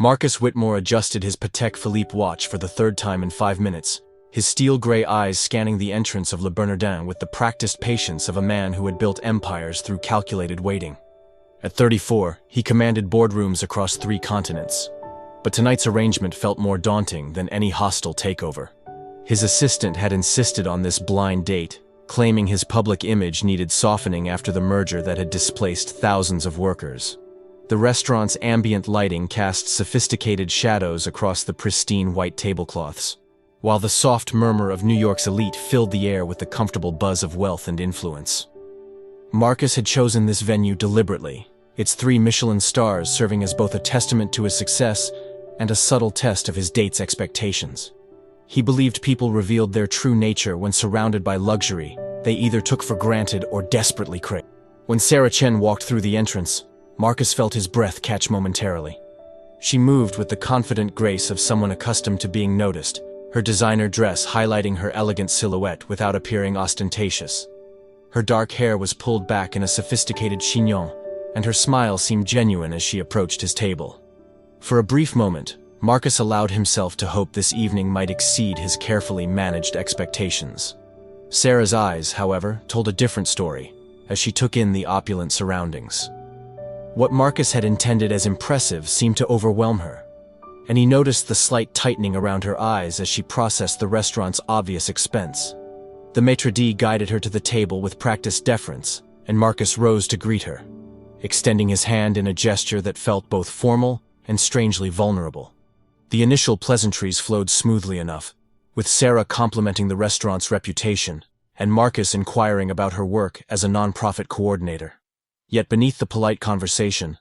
Marcus Whitmore adjusted his Patek Philippe watch for the third time in 5 minutes, his steel-gray eyes scanning the entrance of Le Bernardin with the practiced patience of a man who had built empires through calculated waiting. At 34, he commanded boardrooms across 3 continents. But tonight's arrangement felt more daunting than any hostile takeover. His assistant had insisted on this blind date, claiming his public image needed softening after the merger that had displaced thousands of workers. The restaurant's ambient lighting cast sophisticated shadows across the pristine white tablecloths, while the soft murmur of New York's elite filled the air with the comfortable buzz of wealth and influence. Marcus had chosen this venue deliberately, its 3 Michelin stars serving as both a testament to his success and a subtle test of his date's expectations. He believed people revealed their true nature when surrounded by luxury they either took for granted or desperately craved. When Sarah Chen walked through the entrance, Marcus felt his breath catch momentarily. She moved with the confident grace of someone accustomed to being noticed, her designer dress highlighting her elegant silhouette without appearing ostentatious. Her dark hair was pulled back in a sophisticated chignon, and her smile seemed genuine as she approached his table. For a brief moment, Marcus allowed himself to hope this evening might exceed his carefully managed expectations. Sarah's eyes, however, told a different story, as she took in the opulent surroundings. What Marcus had intended as impressive seemed to overwhelm her, and he noticed the slight tightening around her eyes as she processed the restaurant's obvious expense. The maitre d' guided her to the table with practiced deference, and Marcus rose to greet her, extending his hand in a gesture that felt both formal and strangely vulnerable. The initial pleasantries flowed smoothly enough, with Sarah complimenting the restaurant's reputation and Marcus inquiring about her work as a nonprofit coordinator. Yet beneath the polite conversation,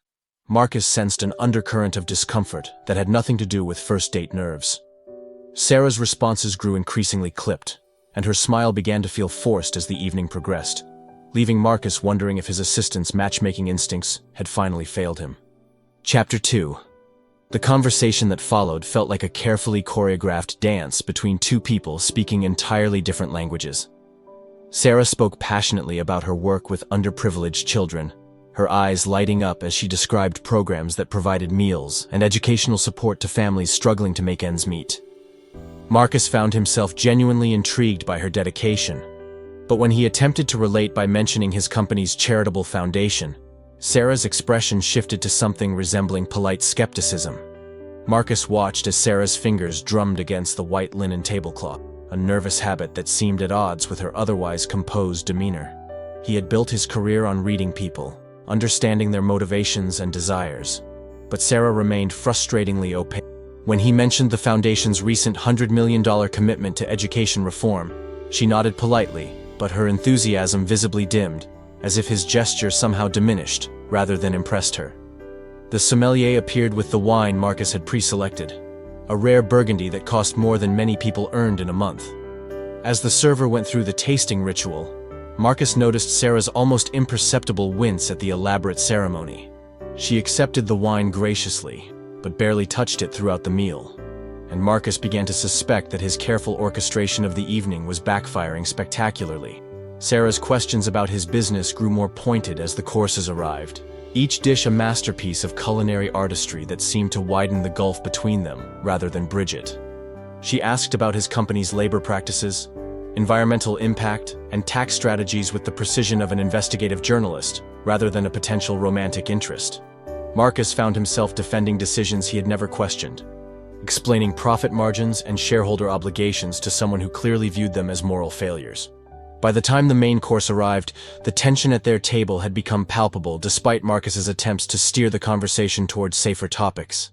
Marcus sensed an undercurrent of discomfort that had nothing to do with first-date nerves. Sarah's responses grew increasingly clipped, and her smile began to feel forced as the evening progressed, leaving Marcus wondering if his assistant's matchmaking instincts had finally failed him. Chapter 2. The conversation that followed felt like a carefully choreographed dance between 2 people speaking entirely different languages. Sarah spoke passionately about her work with underprivileged children, her eyes lighting up as she described programs that provided meals and educational support to families struggling to make ends meet. Marcus found himself genuinely intrigued by her dedication, but when he attempted to relate by mentioning his company's charitable foundation, Sarah's expression shifted to something resembling polite skepticism. Marcus watched as Sarah's fingers drummed against the white linen tablecloth, a nervous habit that seemed at odds with her otherwise composed demeanor. He had built his career on reading people, understanding their motivations and desires, but Sarah remained frustratingly opaque. When he mentioned the foundation's recent $100 million commitment to education reform, she nodded politely, but her enthusiasm visibly dimmed, as if his gesture somehow diminished rather than impressed her. The sommelier appeared with the wine Marcus had pre-selected, a rare Burgundy that cost more than many people earned in a month. As the server went through the tasting ritual, Marcus noticed Sarah's almost imperceptible wince at the elaborate ceremony. She accepted the wine graciously, but barely touched it throughout the meal, and Marcus began to suspect that his careful orchestration of the evening was backfiring spectacularly. Sarah's questions about his business grew more pointed as the courses arrived, each dish a masterpiece of culinary artistry that seemed to widen the gulf between them rather than bridge it. She asked about his company's labor practices, environmental impact, and tax strategies with the precision of an investigative journalist rather than a potential romantic interest. Marcus found himself defending decisions he had never questioned, explaining profit margins and shareholder obligations to someone who clearly viewed them as moral failures. By the time the main course arrived, the tension at their table had become palpable despite Marcus's attempts to steer the conversation towards safer topics.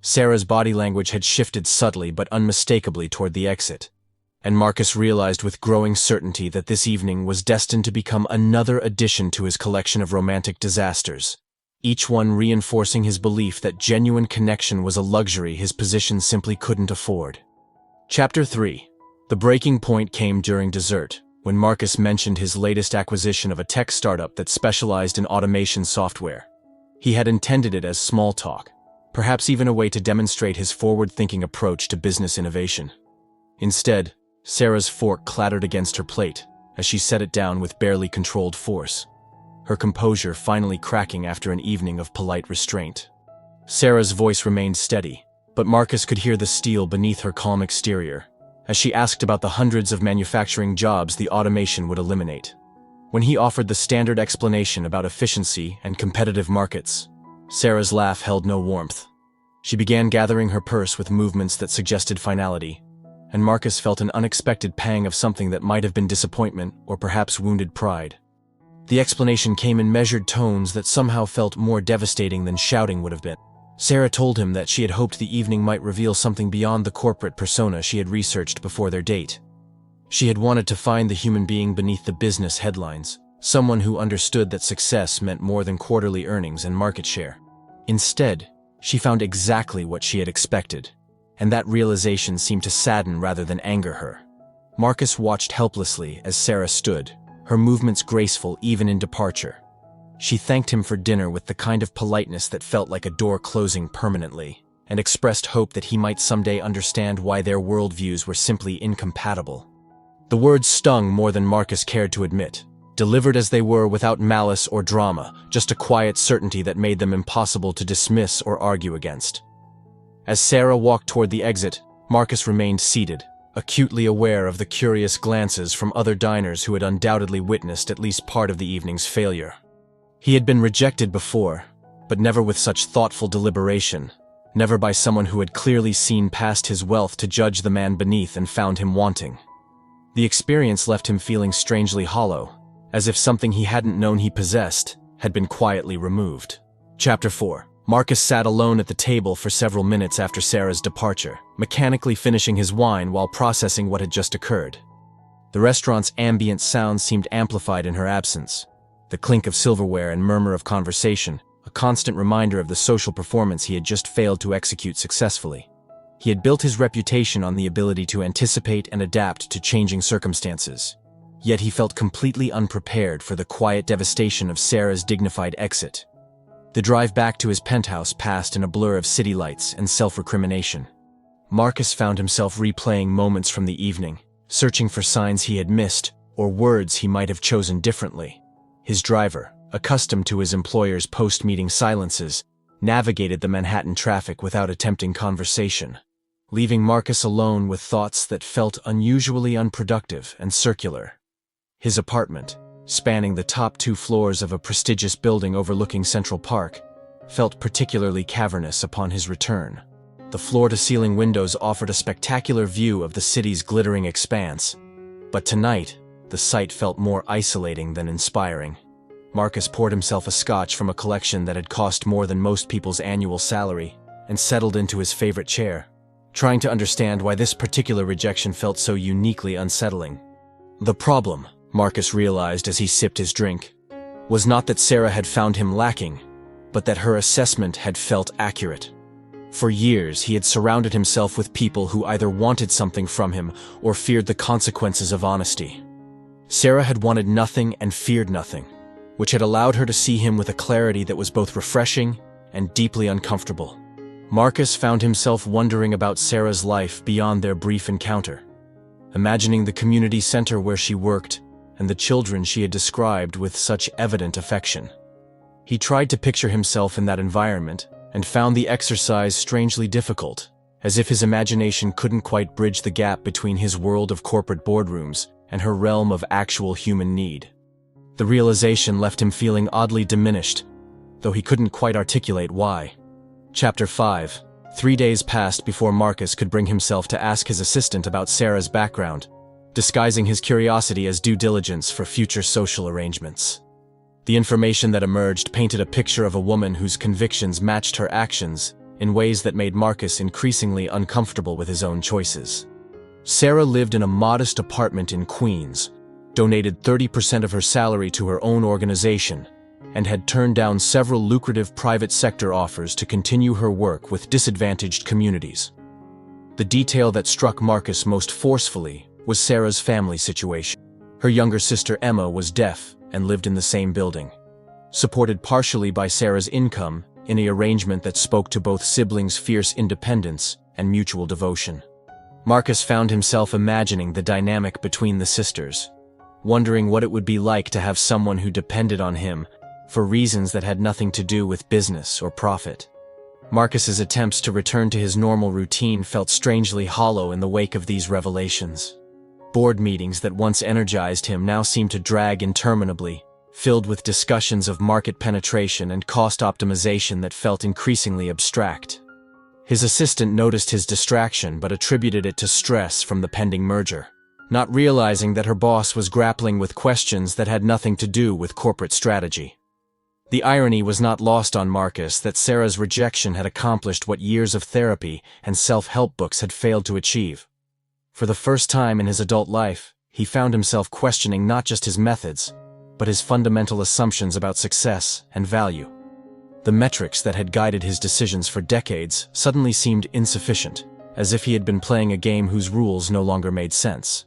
Sarah's body language had shifted subtly but unmistakably toward the exit, and Marcus realized with growing certainty that this evening was destined to become another addition to his collection of romantic disasters, each one reinforcing his belief that genuine connection was a luxury his position simply couldn't afford. Chapter 3. The breaking point came during dessert, when Marcus mentioned his latest acquisition of a tech startup that specialized in automation software. He had intended it as small talk, perhaps even a way to demonstrate his forward-thinking approach to business innovation. Instead, Sarah's fork clattered against her plate as she set it down with barely controlled force, her composure finally cracking after an evening of polite restraint. Sarah's voice remained steady, but Marcus could hear the steel beneath her calm exterior, as she asked about the hundreds of manufacturing jobs the automation would eliminate. When he offered the standard explanation about efficiency and competitive markets, Sarah's laugh held no warmth. She began gathering her purse with movements that suggested finality, and Marcus felt an unexpected pang of something that might have been disappointment or perhaps wounded pride. The explanation came in measured tones that somehow felt more devastating than shouting would have been. Sarah told him that she had hoped the evening might reveal something beyond the corporate persona she had researched before their date. She had wanted to find the human being beneath the business headlines, someone who understood that success meant more than quarterly earnings and market share. Instead, she found exactly what she had expected, and that realization seemed to sadden rather than anger her. Marcus watched helplessly as Sarah stood, her movements graceful even in departure. She thanked him for dinner with the kind of politeness that felt like a door closing permanently, and expressed hope that he might someday understand why their worldviews were simply incompatible. The words stung more than Marcus cared to admit, delivered as they were without malice or drama, just a quiet certainty that made them impossible to dismiss or argue against. As Sarah walked toward the exit, Marcus remained seated, acutely aware of the curious glances from other diners who had undoubtedly witnessed at least part of the evening's failure. He had been rejected before, but never with such thoughtful deliberation, never by someone who had clearly seen past his wealth to judge the man beneath and found him wanting. The experience left him feeling strangely hollow, as if something he hadn't known he possessed had been quietly removed. Chapter 4. Marcus sat alone at the table for several minutes after Sarah's departure, mechanically finishing his wine while processing what had just occurred. The restaurant's ambient sounds seemed amplified in her absence. The clink of silverware and murmur of conversation, a constant reminder of the social performance he had just failed to execute successfully. He had built his reputation on the ability to anticipate and adapt to changing circumstances. Yet he felt completely unprepared for the quiet devastation of Sarah's dignified exit. The drive back to his penthouse passed in a blur of city lights and self-recrimination. Marcus found himself replaying moments from the evening, searching for signs he had missed or words he might have chosen differently. His driver, accustomed to his employer's post-meeting silences, navigated the Manhattan traffic without attempting conversation, leaving Marcus alone with thoughts that felt unusually unproductive and circular. His apartment, spanning the top 2 floors of a prestigious building overlooking Central Park, felt particularly cavernous upon his return. The floor-to-ceiling windows offered a spectacular view of the city's glittering expanse, but tonight, the sight felt more isolating than inspiring. Marcus poured himself a scotch from a collection that had cost more than most people's annual salary and settled into his favorite chair, trying to understand why this particular rejection felt so uniquely unsettling. The problem, Marcus realized as he sipped his drink, was not that Sarah had found him lacking, but that her assessment had felt accurate. For years, he had surrounded himself with people who either wanted something from him or feared the consequences of honesty. Sarah had wanted nothing and feared nothing, which had allowed her to see him with a clarity that was both refreshing and deeply uncomfortable. Marcus found himself wondering about Sarah's life beyond their brief encounter, imagining the community center where she worked and the children she had described with such evident affection. He tried to picture himself in that environment and found the exercise strangely difficult, as if his imagination couldn't quite bridge the gap between his world of corporate boardrooms and her realm of actual human need. The realization left him feeling oddly diminished, though he couldn't quite articulate why. Chapter 5. 3 days passed before Marcus could bring himself to ask his assistant about Sarah's background, disguising his curiosity as due diligence for future social arrangements. The information that emerged painted a picture of a woman whose convictions matched her actions in ways that made Marcus increasingly uncomfortable with his own choices. Sarah lived in a modest apartment in Queens, donated 30% of her salary to her own organization, and had turned down several lucrative private sector offers to continue her work with disadvantaged communities. The detail that struck Marcus most forcefully was Sarah's family situation. Her younger sister Emma was deaf and lived in the same building, supported partially by Sarah's income in an arrangement that spoke to both siblings' fierce independence and mutual devotion. Marcus found himself imagining the dynamic between the sisters, wondering what it would be like to have someone who depended on him for reasons that had nothing to do with business or profit. Marcus's attempts to return to his normal routine felt strangely hollow in the wake of these revelations. Board meetings that once energized him now seemed to drag interminably, filled with discussions of market penetration and cost optimization that felt increasingly abstract. His assistant noticed his distraction but attributed it to stress from the pending merger, not realizing that her boss was grappling with questions that had nothing to do with corporate strategy. The irony was not lost on Marcus that Sarah's rejection had accomplished what years of therapy and self-help books had failed to achieve. For the first time in his adult life, he found himself questioning not just his methods, but his fundamental assumptions about success and value. The metrics that had guided his decisions for decades suddenly seemed insufficient, as if he had been playing a game whose rules no longer made sense.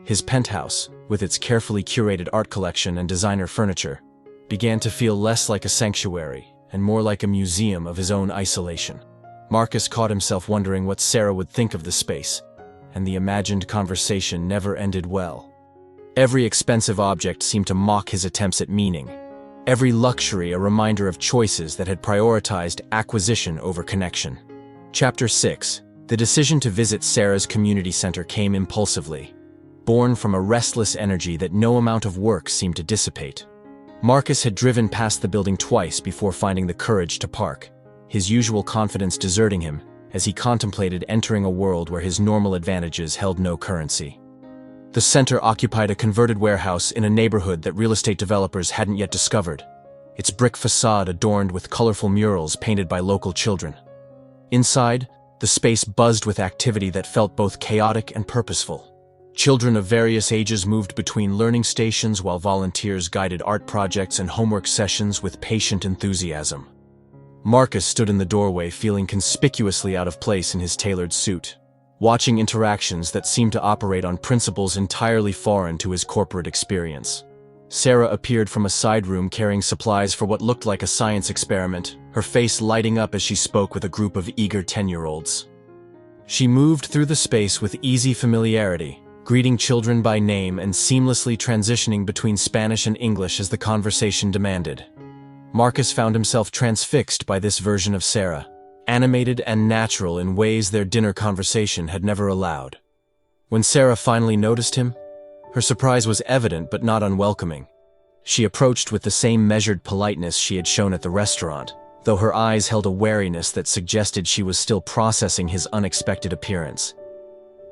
His penthouse, with its carefully curated art collection and designer furniture, began to feel less like a sanctuary and more like a museum of his own isolation. Marcus caught himself wondering what Sarah would think of the space, and the imagined conversation never ended well. Every expensive object seemed to mock his attempts at meaning, every luxury a reminder of choices that had prioritized acquisition over connection. Chapter 6. The decision to visit Sarah's community center came impulsively, born from a restless energy that no amount of work seemed to dissipate. Marcus had driven past the building twice before finding the courage to park, his usual confidence deserting him as he contemplated entering a world where his normal advantages held no currency. The center occupied a converted warehouse in a neighborhood that real estate developers hadn't yet discovered, its brick facade adorned with colorful murals painted by local children. Inside, the space buzzed with activity that felt both chaotic and purposeful. Children of various ages moved between learning stations while volunteers guided art projects and homework sessions with patient enthusiasm. Marcus stood in the doorway feeling conspicuously out of place in his tailored suit, watching interactions that seemed to operate on principles entirely foreign to his corporate experience. Sarah appeared from a side room carrying supplies for what looked like a science experiment, her face lighting up as she spoke with a group of eager 10-year-olds. She moved through the space with easy familiarity, greeting children by name and seamlessly transitioning between Spanish and English as the conversation demanded. Marcus found himself transfixed by this version of Sarah, animated and natural in ways their dinner conversation had never allowed. When Sarah finally noticed him, her surprise was evident but not unwelcoming. She approached with the same measured politeness she had shown at the restaurant, though her eyes held a wariness that suggested she was still processing his unexpected appearance.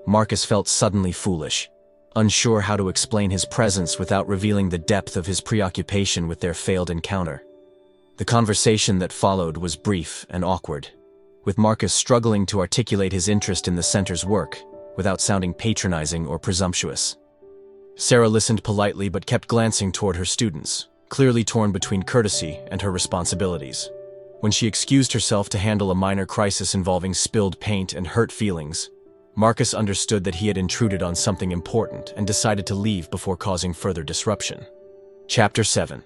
Marcus felt suddenly foolish, unsure how to explain his presence without revealing the depth of his preoccupation with their failed encounter. The conversation that followed was brief and awkward, with Marcus struggling to articulate his interest in the center's work without sounding patronizing or presumptuous. Sarah listened politely but kept glancing toward her students, clearly torn between courtesy and her responsibilities. When she excused herself to handle a minor crisis involving spilled paint and hurt feelings, Marcus understood that he had intruded on something important and decided to leave before causing further disruption. Chapter 7.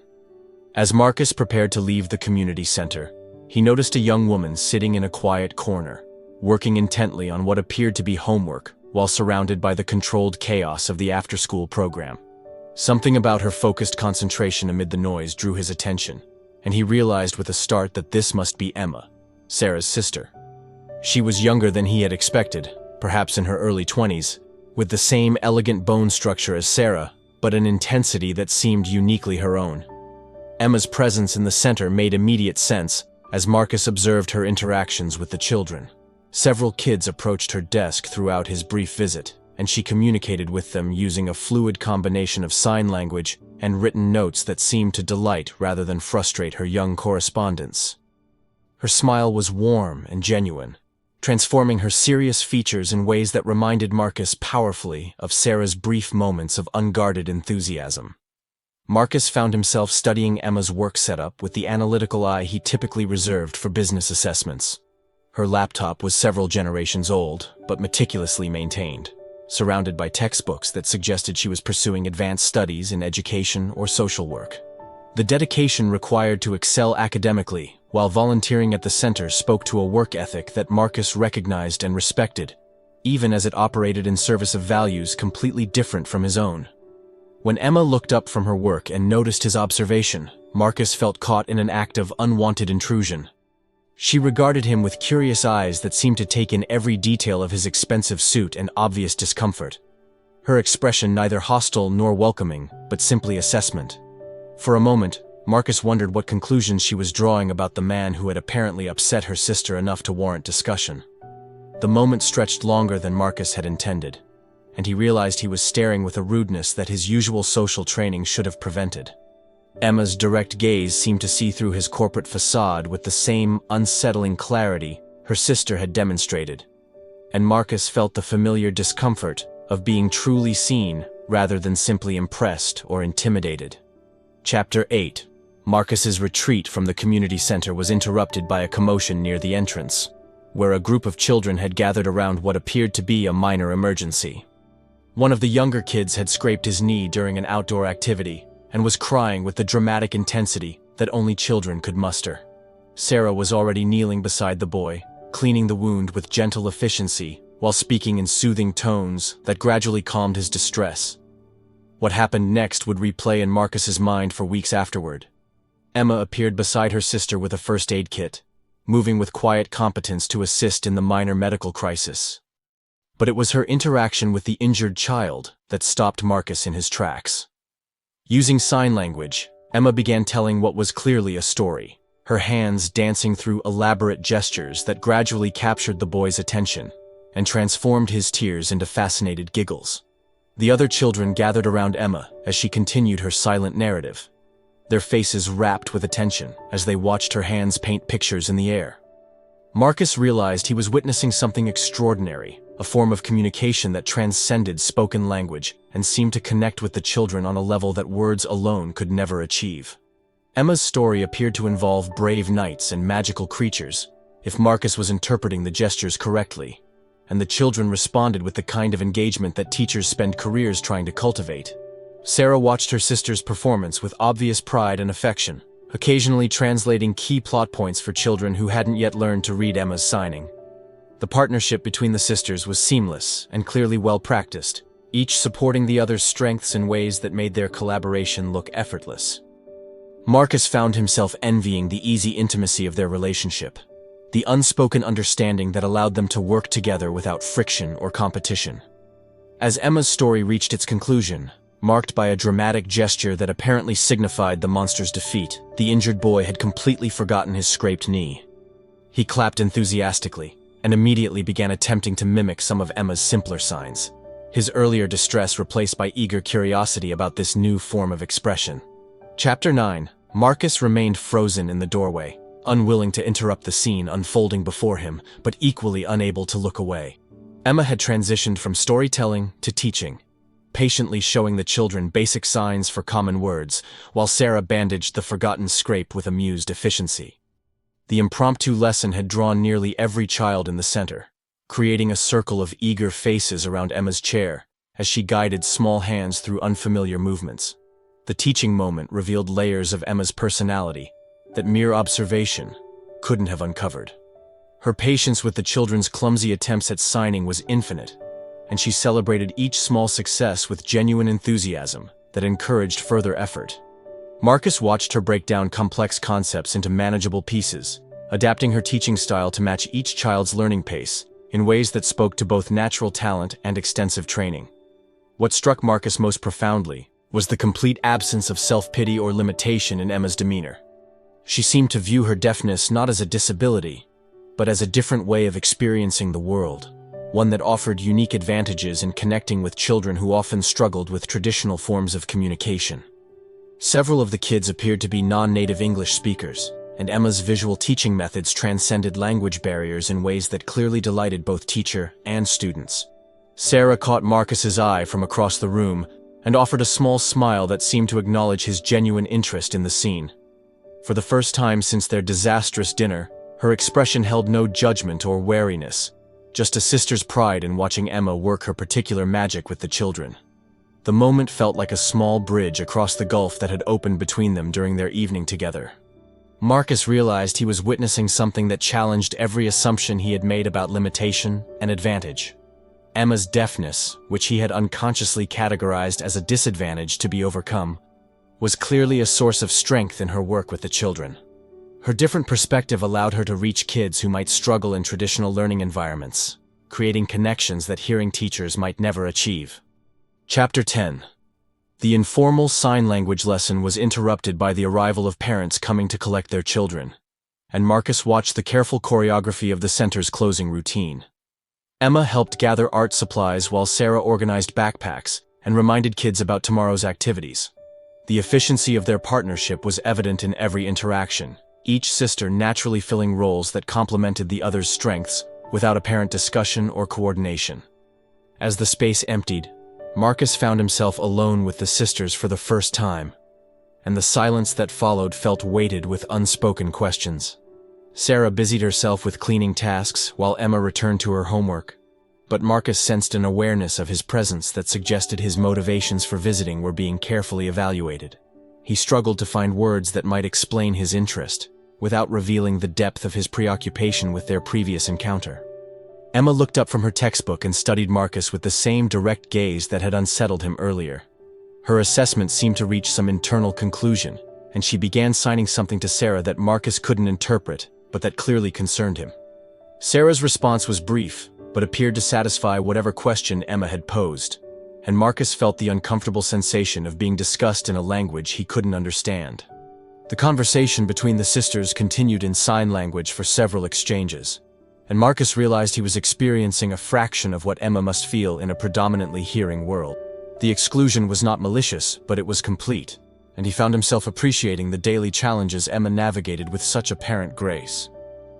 As Marcus prepared to leave the community center, he noticed a young woman sitting in a quiet corner, working intently on what appeared to be homework while surrounded by the controlled chaos of the after-school program. Something about her focused concentration amid the noise drew his attention, and he realized with a start that this must be Emma, Sarah's sister. She was younger than he had expected, perhaps in her early 20s, with the same elegant bone structure as Sarah, but an intensity that seemed uniquely her own. Emma's presence in the center made immediate sense as Marcus observed her interactions with the children. Several kids approached her desk throughout his brief visit, and she communicated with them using a fluid combination of sign language and written notes that seemed to delight rather than frustrate her young correspondents. Her smile was warm and genuine, transforming her serious features in ways that reminded Marcus powerfully of Sarah's brief moments of unguarded enthusiasm. Marcus found himself studying Emma's work setup with the analytical eye he typically reserved for business assessments. Her laptop was several generations old, but meticulously maintained, surrounded by textbooks that suggested she was pursuing advanced studies in education or social work. The dedication required to excel academically while volunteering at the center spoke to a work ethic that Marcus recognized and respected, even as it operated in service of values completely different from his own. When Emma looked up from her work and noticed his observation, Marcus felt caught in an act of unwanted intrusion. She regarded him with curious eyes that seemed to take in every detail of his expensive suit and obvious discomfort. Her expression neither hostile nor welcoming, but simply assessment. For a moment, Marcus wondered what conclusions she was drawing about the man who had apparently upset her sister enough to warrant discussion. The moment stretched longer than Marcus had intended, and he realized he was staring with a rudeness that his usual social training should have prevented. Emma's direct gaze seemed to see through his corporate facade with the same unsettling clarity her sister had demonstrated, and Marcus felt the familiar discomfort of being truly seen rather than simply impressed or intimidated. Chapter 8. Marcus's retreat from the community center was interrupted by a commotion near the entrance, where a group of children had gathered around what appeared to be a minor emergency. One of the younger kids had scraped his knee during an outdoor activity and was crying with the dramatic intensity that only children could muster. Sarah was already kneeling beside the boy, cleaning the wound with gentle efficiency while speaking in soothing tones that gradually calmed his distress. What happened next would replay in Marcus's mind for weeks afterward. Emma appeared beside her sister with a first aid kit, moving with quiet competence to assist in the minor medical crisis. But it was her interaction with the injured child that stopped Marcus in his tracks. Using sign language, Emma began telling what was clearly a story, her hands dancing through elaborate gestures that gradually captured the boy's attention and transformed his tears into fascinated giggles. The other children gathered around Emma as she continued her silent narrative, their faces rapt with attention as they watched her hands paint pictures in the air. Marcus realized he was witnessing something extraordinary, a form of communication that transcended spoken language and seemed to connect with the children on a level that words alone could never achieve. Emma's story appeared to involve brave knights and magical creatures, if Marcus was interpreting the gestures correctly, and the children responded with the kind of engagement that teachers spend careers trying to cultivate. Sarah watched her sister's performance with obvious pride and affection, occasionally translating key plot points for children who hadn't yet learned to read Emma's signing. The partnership between the sisters was seamless and clearly well-practiced, each supporting the other's strengths in ways that made their collaboration look effortless. Marcus found himself envying the easy intimacy of their relationship, the unspoken understanding that allowed them to work together without friction or competition. As Emma's story reached its conclusion, marked by a dramatic gesture that apparently signified the monster's defeat, the injured boy had completely forgotten his scraped knee. He clapped enthusiastically and immediately began attempting to mimic some of Emma's simpler signs, his earlier distress replaced by eager curiosity about this new form of expression. Chapter 9. Marcus remained frozen in the doorway, unwilling to interrupt the scene unfolding before him, but equally unable to look away. Emma had transitioned from storytelling to teaching, patiently showing the children basic signs for common words, while Sarah bandaged the forgotten scrape with amused efficiency. The impromptu lesson had drawn nearly every child in the center, creating a circle of eager faces around Emma's chair as she guided small hands through unfamiliar movements. The teaching moment revealed layers of Emma's personality that mere observation couldn't have uncovered. Her patience with the children's clumsy attempts at signing was infinite, and she celebrated each small success with genuine enthusiasm that encouraged further effort. Marcus watched her break down complex concepts into manageable pieces, adapting her teaching style to match each child's learning pace in ways that spoke to both natural talent and extensive training. What struck Marcus most profoundly was the complete absence of self-pity or limitation in Emma's demeanor. She seemed to view her deafness not as a disability, but as a different way of experiencing the world, one that offered unique advantages in connecting with children who often struggled with traditional forms of communication. Several of the kids appeared to be non-native English speakers, and Emma's visual teaching methods transcended language barriers in ways that clearly delighted both teacher and students. Sarah caught Marcus's eye from across the room and offered a small smile that seemed to acknowledge his genuine interest in the scene. For the first time since their disastrous dinner, her expression held no judgment or wariness, just a sister's pride in watching Emma work her particular magic with the children. The moment felt like a small bridge across the gulf that had opened between them during their evening together. Marcus realized he was witnessing something that challenged every assumption he had made about limitation and advantage. Emma's deafness, which he had unconsciously categorized as a disadvantage to be overcome, was clearly a source of strength in her work with the children. Her different perspective allowed her to reach kids who might struggle in traditional learning environments, creating connections that hearing teachers might never achieve. Chapter 10. The informal sign language lesson was interrupted by the arrival of parents coming to collect their children, and Marcus watched the careful choreography of the center's closing routine. Emma helped gather art supplies while Sarah organized backpacks and reminded kids about tomorrow's activities. The efficiency of their partnership was evident in every interaction, each sister naturally filling roles that complemented the other's strengths without apparent discussion or coordination. As the space emptied, Marcus found himself alone with the sisters for the first time, and the silence that followed felt weighted with unspoken questions. Sarah busied herself with cleaning tasks while Emma returned to her homework, but Marcus sensed an awareness of his presence that suggested his motivations for visiting were being carefully evaluated. He struggled to find words that might explain his interest, without revealing the depth of his preoccupation with their previous encounter. Emma looked up from her textbook and studied Marcus with the same direct gaze that had unsettled him earlier. Her assessment seemed to reach some internal conclusion, and she began signing something to Sarah that Marcus couldn't interpret, but that clearly concerned him. Sarah's response was brief, but appeared to satisfy whatever question Emma had posed, and Marcus felt the uncomfortable sensation of being discussed in a language he couldn't understand. The conversation between the sisters continued in sign language for several exchanges, and Marcus realized he was experiencing a fraction of what Emma must feel in a predominantly hearing world. The exclusion was not malicious, but it was complete, and he found himself appreciating the daily challenges Emma navigated with such apparent grace.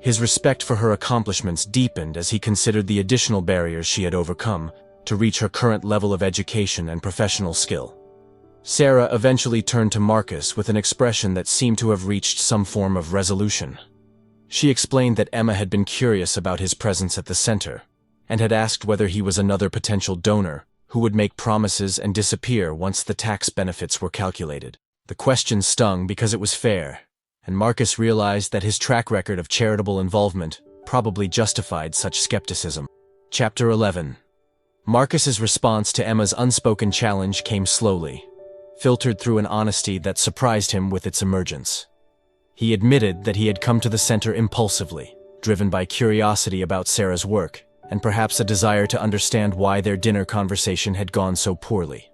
His respect for her accomplishments deepened as he considered the additional barriers she had overcome to reach her current level of education and professional skill. Sarah eventually turned to Marcus with an expression that seemed to have reached some form of resolution. She explained that Emma had been curious about his presence at the center, and had asked whether he was another potential donor who would make promises and disappear once the tax benefits were calculated. The question stung because it was fair, and Marcus realized that his track record of charitable involvement probably justified such skepticism. Chapter 11. Marcus's response to Emma's unspoken challenge came slowly, filtered through an honesty that surprised him with its emergence. He admitted that he had come to the center impulsively, driven by curiosity about Sarah's work, and perhaps a desire to understand why their dinner conversation had gone so poorly.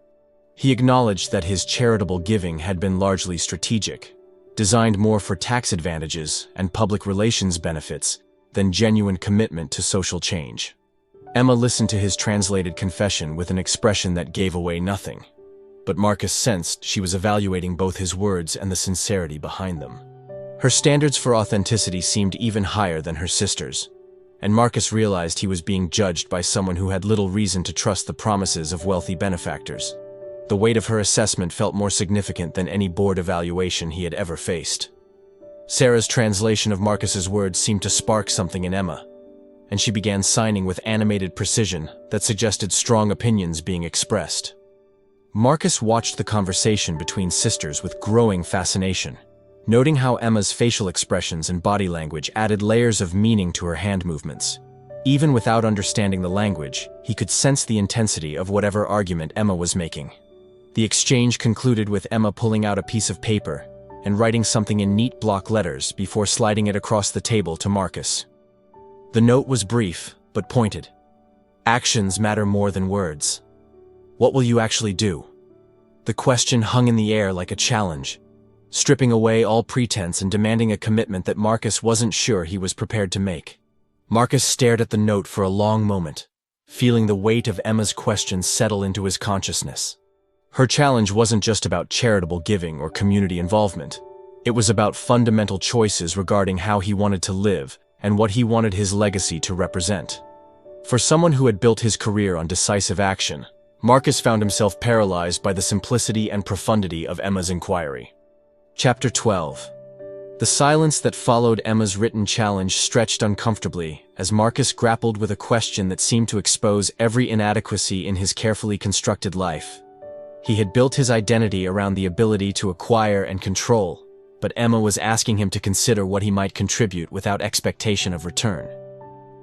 He acknowledged that his charitable giving had been largely strategic, designed more for tax advantages and public relations benefits than genuine commitment to social change. Emma listened to his translated confession with an expression that gave away nothing, but Marcus sensed she was evaluating both his words and the sincerity behind them. Her standards for authenticity seemed even higher than her sister's, and Marcus realized he was being judged by someone who had little reason to trust the promises of wealthy benefactors. The weight of her assessment felt more significant than any board evaluation he had ever faced. Sarah's translation of Marcus's words seemed to spark something in Emma, and she began signing with animated precision that suggested strong opinions being expressed. Marcus watched the conversation between sisters with growing fascination, noting how Emma's facial expressions and body language added layers of meaning to her hand movements. Even without understanding the language, he could sense the intensity of whatever argument Emma was making. The exchange concluded with Emma pulling out a piece of paper and writing something in neat block letters before sliding it across the table to Marcus. The note was brief, but pointed. Actions matter more than words. What will you actually do? The question hung in the air like a challenge, stripping away all pretense and demanding a commitment that Marcus wasn't sure he was prepared to make. Marcus stared at the note for a long moment, feeling the weight of Emma's question settle into his consciousness. Her challenge wasn't just about charitable giving or community involvement. It was about fundamental choices regarding how he wanted to live and what he wanted his legacy to represent. For someone who had built his career on decisive action, Marcus found himself paralyzed by the simplicity and profundity of Emma's inquiry. Chapter 12. The silence that followed Emma's written challenge stretched uncomfortably as Marcus grappled with a question that seemed to expose every inadequacy in his carefully constructed life. He had built his identity around the ability to acquire and control, but Emma was asking him to consider what he might contribute without expectation of return.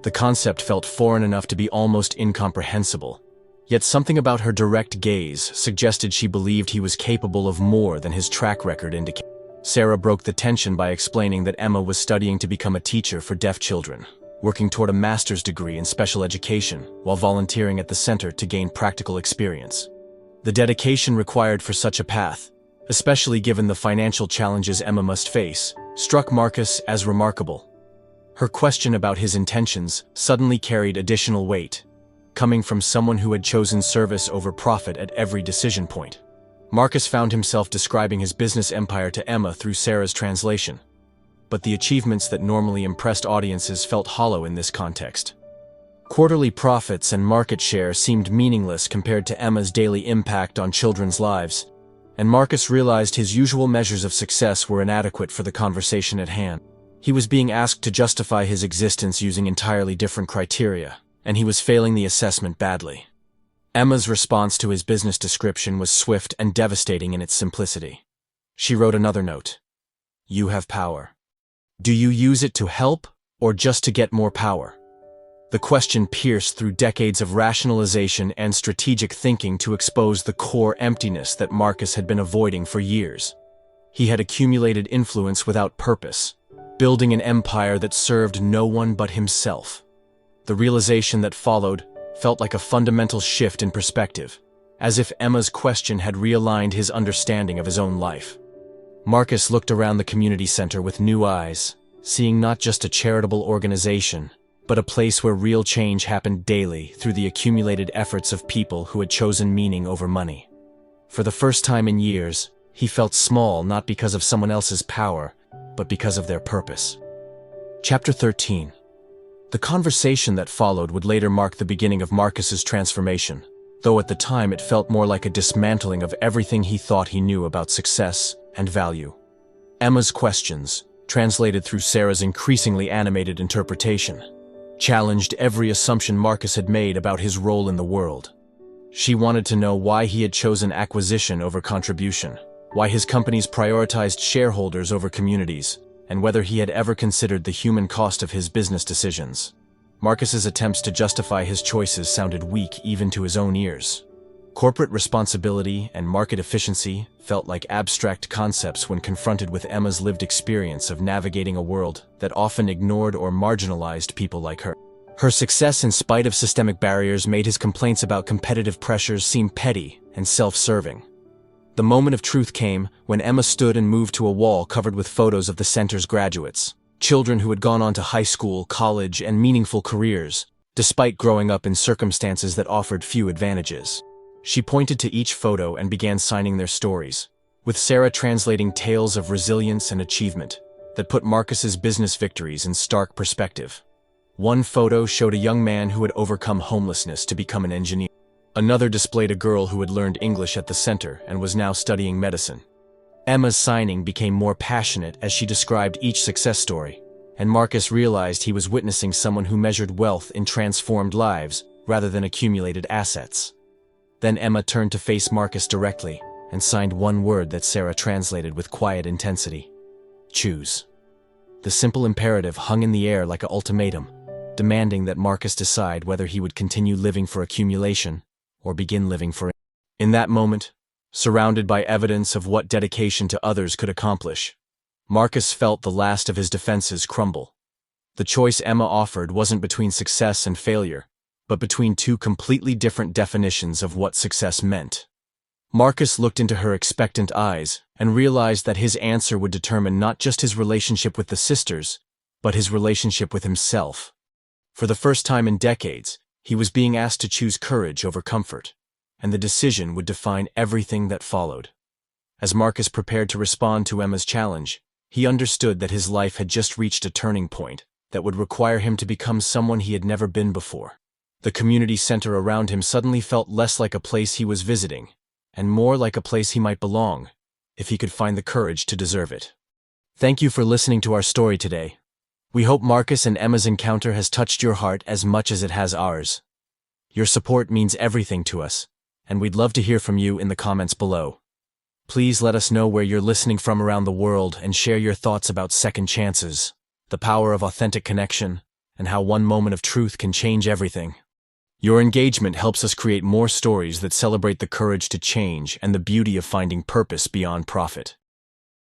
The concept felt foreign enough to be almost incomprehensible, yet something about her direct gaze suggested she believed he was capable of more than his track record indicated. Sarah broke the tension by explaining that Emma was studying to become a teacher for deaf children, working toward a master's degree in special education while volunteering at the center to gain practical experience. The dedication required for such a path, especially given the financial challenges Emma must face, struck Marcus as remarkable. Her question about his intentions suddenly carried additional weight, coming from someone who had chosen service over profit at every decision point. Marcus found himself describing his business empire to Emma through Sarah's translation, but the achievements that normally impressed audiences felt hollow in this context. Quarterly profits and market share seemed meaningless compared to Emma's daily impact on children's lives, and Marcus realized his usual measures of success were inadequate for the conversation at hand. He was being asked to justify his existence using entirely different criteria, and he was failing the assessment badly. Emma's response to his business description was swift and devastating in its simplicity. She wrote another note. "You have power. Do you use it to help, or just to get more power?" The question pierced through decades of rationalization and strategic thinking to expose the core emptiness that Marcus had been avoiding for years. He had accumulated influence without purpose, building an empire that served no one but himself. The realization that followed felt like a fundamental shift in perspective, as if Emma's question had realigned his understanding of his own life. Marcus looked around the community center with new eyes, seeing not just a charitable organization, but a place where real change happened daily through the accumulated efforts of people who had chosen meaning over money. For the first time in years, he felt small not because of someone else's power, but because of their purpose. Chapter 13. The conversation that followed would later mark the beginning of Marcus's transformation, though at the time it felt more like a dismantling of everything he thought he knew about success and value. Emma's questions, translated through Sarah's increasingly animated interpretation, challenged every assumption Marcus had made about his role in the world. She wanted to know why he had chosen acquisition over contribution, why his companies prioritized shareholders over communities, and whether he had ever considered the human cost of his business decisions. Marcus's attempts to justify his choices sounded weak even to his own ears. Corporate responsibility and market efficiency felt like abstract concepts when confronted with Emma's lived experience of navigating a world that often ignored or marginalized people like her. Her success in spite of systemic barriers made his complaints about competitive pressures seem petty and self-serving. The moment of truth came when Emma stood and moved to a wall covered with photos of the center's graduates, children who had gone on to high school, college, and meaningful careers, despite growing up in circumstances that offered few advantages. She pointed to each photo and began signing their stories, with Sarah translating tales of resilience and achievement that put Marcus's business victories in stark perspective. One photo showed a young man who had overcome homelessness to become an engineer. Another displayed a girl who had learned English at the center and was now studying medicine. Emma's signing became more passionate as she described each success story, and Marcus realized he was witnessing someone who measured wealth in transformed lives rather than accumulated assets. Then Emma turned to face Marcus directly and signed one word that Sarah translated with quiet intensity. Choose. The simple imperative hung in the air like an ultimatum, demanding that Marcus decide whether he would continue living for accumulation or begin living for. In that moment, surrounded by evidence of what dedication to others could accomplish, Marcus felt the last of his defenses crumble. The choice Emma offered wasn't between success and failure, but between two completely different definitions of what success meant. Marcus looked into her expectant eyes and realized that his answer would determine not just his relationship with the sisters, but his relationship with himself. For the first time in decades, he was being asked to choose courage over comfort, and the decision would define everything that followed. As Marcus prepared to respond to Emma's challenge, he understood that his life had just reached a turning point that would require him to become someone he had never been before. The community center around him suddenly felt less like a place he was visiting, and more like a place he might belong, if he could find the courage to deserve it. Thank you for listening to our story today. We hope Marcus and Emma's encounter has touched your heart as much as it has ours. Your support means everything to us, and we'd love to hear from you in the comments below. Please let us know where you're listening from around the world and share your thoughts about second chances, the power of authentic connection, and how one moment of truth can change everything. Your engagement helps us create more stories that celebrate the courage to change and the beauty of finding purpose beyond profit.